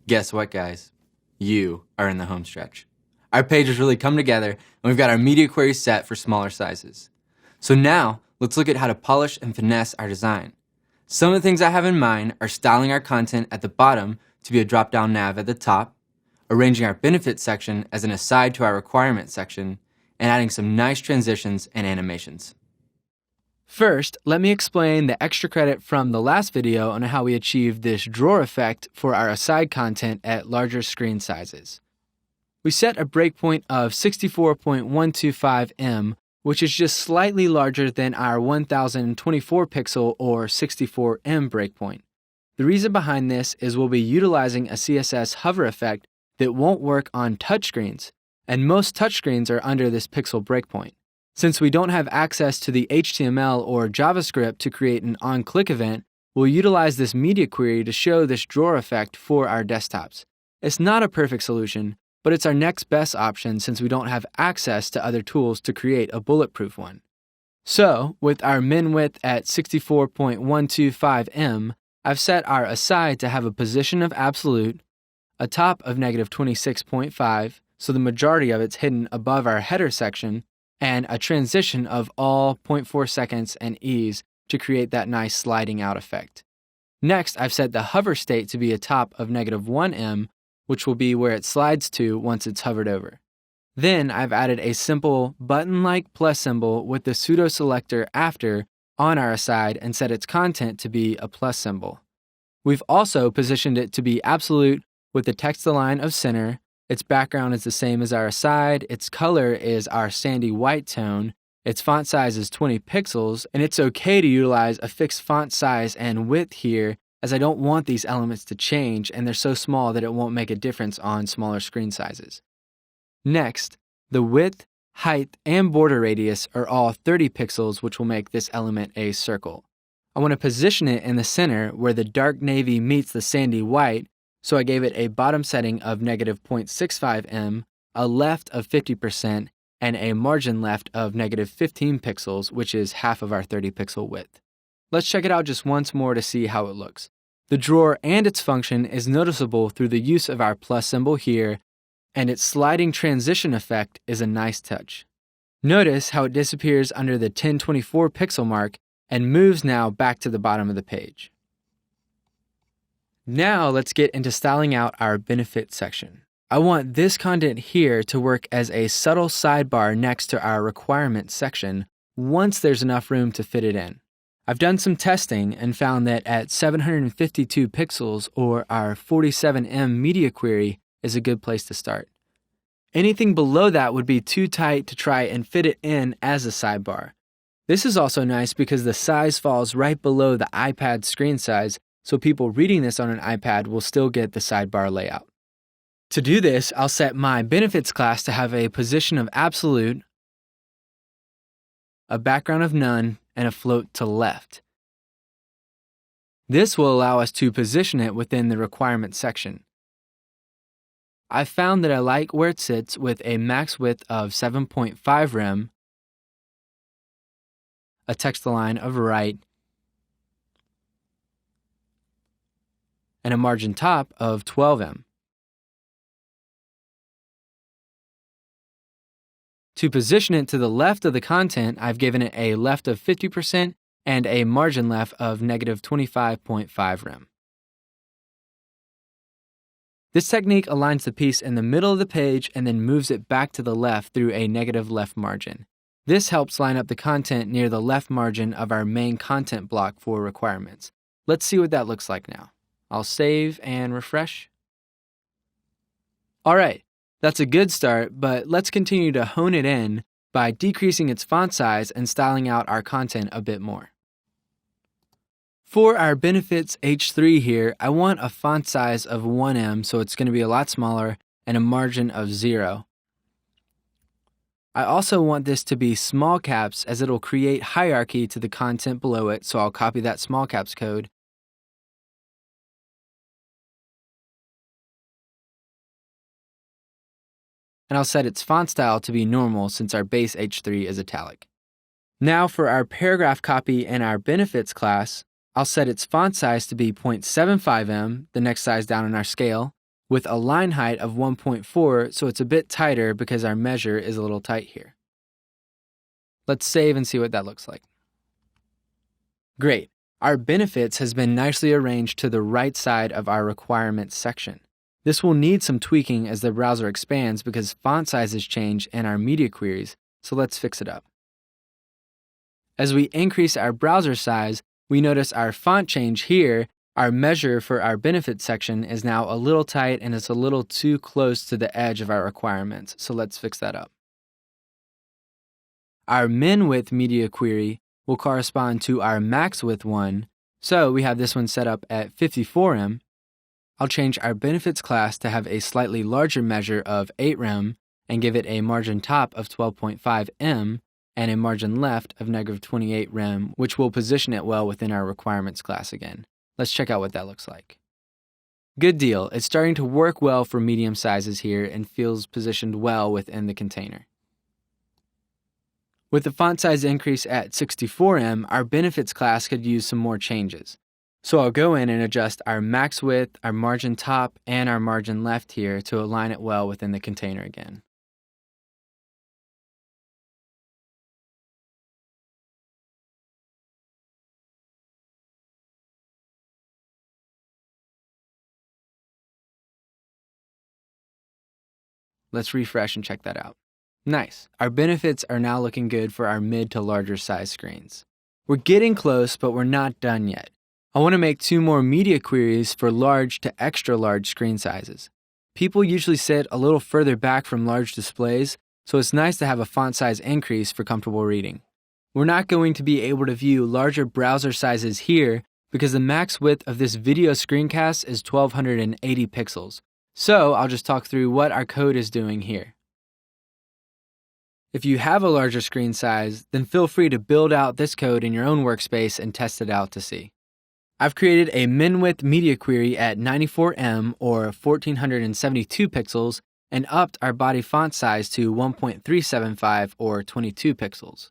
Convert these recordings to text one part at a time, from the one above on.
Guess what, guys? You are in the home stretch. Our page has really come together, and we've got our media query set for smaller sizes. So now, let's look at how to polish and finesse our design. Some of the things I have in mind are styling our content at the bottom to be a drop-down nav at the top, arranging our benefits section as an aside to our requirements section, and adding some nice transitions and animations. First, let me explain the extra credit from the last video on how we achieved this drawer effect for our aside content at larger screen sizes. We set a breakpoint of 64.125 em, which is just slightly larger than our 1024 pixel or 64 em breakpoint. The reason behind this is we'll be utilizing a CSS hover effect that won't work on touchscreens, and most touchscreens are under this pixel breakpoint. Since we don't have access to the HTML or JavaScript to create an on-click event, we'll utilize this media query to show this drawer effect for our desktops. It's not a perfect solution, but it's our next best option since we don't have access to other tools to create a bulletproof one. So, with our min width at 64.125 em, I've set our aside to have a position of absolute, a top of -26.5, so the majority of it's hidden above our header section, and a transition of all 0.4 seconds and ease to create that nice sliding out effect. Next, I've set the hover state to be a top of -1 em, which will be where it slides to once it's hovered over. Then I've added a simple button-like plus symbol with the pseudo selector after on our aside and set its content to be a plus symbol. We've also positioned it to be absolute with the text align of center. Its background is the same as our aside, its color is our sandy white tone, its font size is 20 pixels, and it's okay to utilize a fixed font size and width here as I don't want these elements to change and they're so small that it won't make a difference on smaller screen sizes. Next, the width, height, and border radius are all 30 pixels, which will make this element a circle. I want to position it in the center where the dark navy meets the sandy white, so I gave it a bottom setting of -0.65 em, a left of 50%, and a margin left of -15 pixels, which is half of our 30 pixel width. Let's check it out just once more to see how it looks. The drawer and its function is noticeable through the use of our plus symbol here, and its sliding transition effect is a nice touch. Notice how it disappears under the 1024 pixel mark and moves now back to the bottom of the page. Now let's get into styling out our benefit section. I want this content here to work as a subtle sidebar next to our requirements section once there's enough room to fit it in. I've done some testing and found that at 752 pixels or our 47 em media query is a good place to start. Anything below that would be too tight to try and fit it in as a sidebar. This is also nice because the size falls right below the iPad screen size, so people reading this on an iPad will still get the sidebar layout. To do this, I'll set my benefits class to have a position of absolute, a background of none, and a float to left. This will allow us to position it within the requirements section. I've found that I like where it sits with a max width of 7.5 rem, a text align of right, and a margin top of 12 em. To position it to the left of the content, I've given it a left of 50% and a margin left of -25.5 rem. This technique aligns the piece in the middle of the page and then moves it back to the left through a negative left margin. This helps line up the content near the left margin of our main content block for requirements. Let's see what that looks like now. I'll save and refresh. All right, that's a good start, but let's continue to hone it in by decreasing its font size and styling out our content a bit more. For our benefits H3 here, I want a font size of 1 em, so it's going to be a lot smaller, and a margin of 0. I also want this to be small caps as it'll create hierarchy to the content below it, so I'll copy that small caps code. And I'll set its font style to be normal since our base H3 is italic. Now for our paragraph copy and our benefits class, I'll set its font size to be 0.75 em, the next size down in our scale, with a line height of 1.4, so it's a bit tighter because our measure is a little tight here. Let's save and see what that looks like. Great. Our benefits has been nicely arranged to the right side of our requirements section. This will need some tweaking as the browser expands because font sizes change in our media queries, so let's fix it up. As we increase our browser size, we notice our font change here. Our measure for our benefits section is now a little tight and it's a little too close to the edge of our requirements, so let's fix that up. Our min width media query will correspond to our max width one, so we have this one set up at 54em. I'll change our benefits class to have a slightly larger measure of 8rem and give it a margin top of 12.5em and a margin left of -28rem, which will position it well within our requirements class again. Let's check out what that looks like. Good deal. It's starting to work well for medium sizes here and feels positioned well within the container. With the font size increase at 64em, our benefits class could use some more changes. So I'll go in and adjust our max width, our margin top, and our margin left here to align it well within the container again. Let's refresh and check that out. Nice. Our benefits are now looking good for our mid to larger size screens. We're getting close, but we're not done yet. I want to make 2 more media queries for large to extra large screen sizes. People usually sit a little further back from large displays, so it's nice to have a font size increase for comfortable reading. We're not going to be able to view larger browser sizes here because the max width of this video screencast is 1280 pixels. So I'll just talk through what our code is doing here. If you have a larger screen size, then feel free to build out this code in your own workspace and test it out to see. I've created a min width media query at 94em or 1472 pixels and upped our body font size to 1.375 or 22 pixels.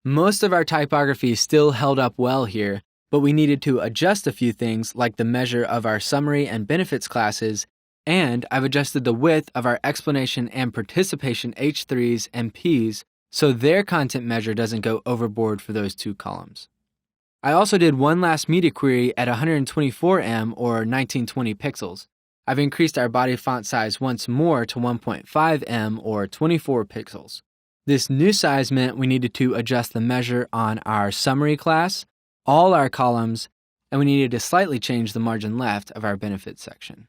Most of our typography still held up well here, but we needed to adjust a few things like the measure of our summary and benefits classes, and I've adjusted the width of our explanation and participation H3s and Ps so their content measure doesn't go overboard for those 2 columns. I also did one last media query at 124em or 1920 pixels. I've increased our body font size once more to 1.5em or 24 pixels. This new size meant we needed to adjust the measure on our summary class, all our columns, and we needed to slightly change the margin left of our benefits section.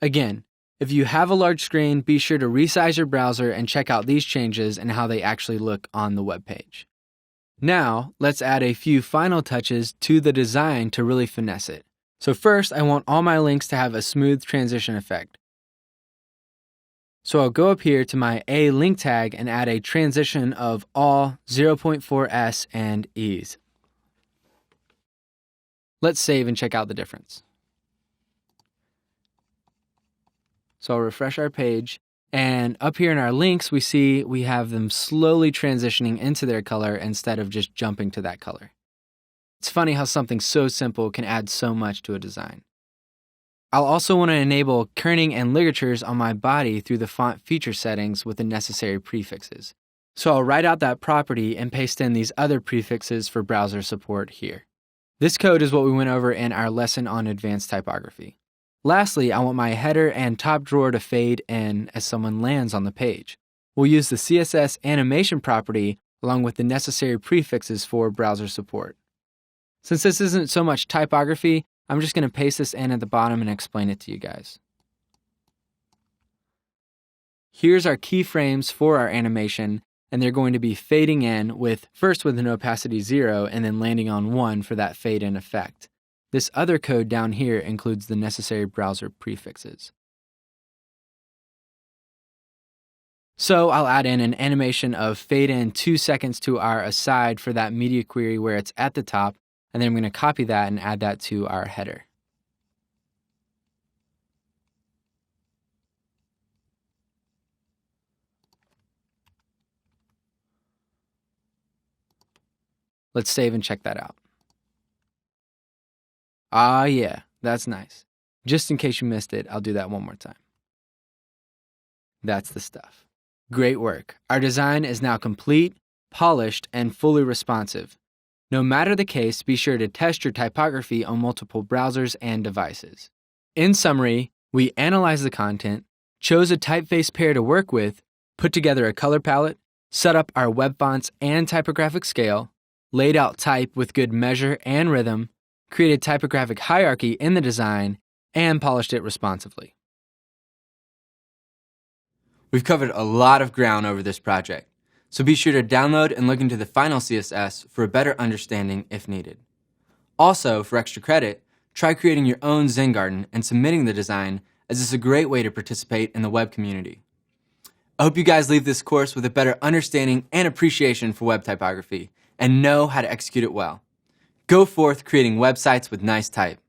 Again, if you have a large screen, be sure to resize your browser and check out these changes and how they actually look on the web page. Now, let's add a few final touches to the design to really finesse it. So first, I want all my links to have a smooth transition effect. So I'll go up here to my A link tag and add a transition of all 0.4s and e's. Let's save and check out the difference. So I'll refresh our page, and up here in our links, we see we have them slowly transitioning into their color instead of just jumping to that color. It's funny how something so simple can add so much to a design. I'll also want to enable kerning and ligatures on my body through the font feature settings with the necessary prefixes. So I'll write out that property and paste in these other prefixes for browser support here. This code is what we went over in our lesson on advanced typography. Lastly, I want my header and top drawer to fade in as someone lands on the page. We'll use the CSS animation property along with the necessary prefixes for browser support. Since this isn't so much typography, I'm just going to paste this in at the bottom and explain it to you guys. Here's our keyframes for our animation, and they're going to be fading in first with an opacity 0 and then landing on 1 for that fade in effect. This other code down here includes the necessary browser prefixes. So I'll add in an animation of fade in 2 seconds to our aside for that media query where it's at the top, and then I'm going to copy that and add that to our header. Let's save and check that out. Ah, yeah, that's nice. Just in case you missed it, I'll do that one more time. That's the stuff. Great work. Our design is now complete, polished, and fully responsive. No matter the case, be sure to test your typography on multiple browsers and devices. In summary, we analyzed the content, chose a typeface pair to work with, put together a color palette, set up our web fonts and typographic scale, laid out type with good measure and rhythm, created typographic hierarchy in the design, and polished it responsively. We've covered a lot of ground over this project, so be sure to download and look into the final CSS for a better understanding if needed. Also, for extra credit, try creating your own Zen garden and submitting the design, as it's a great way to participate in the web community. I hope you guys leave this course with a better understanding and appreciation for web typography and know how to execute it well. Go forth creating websites with nice type.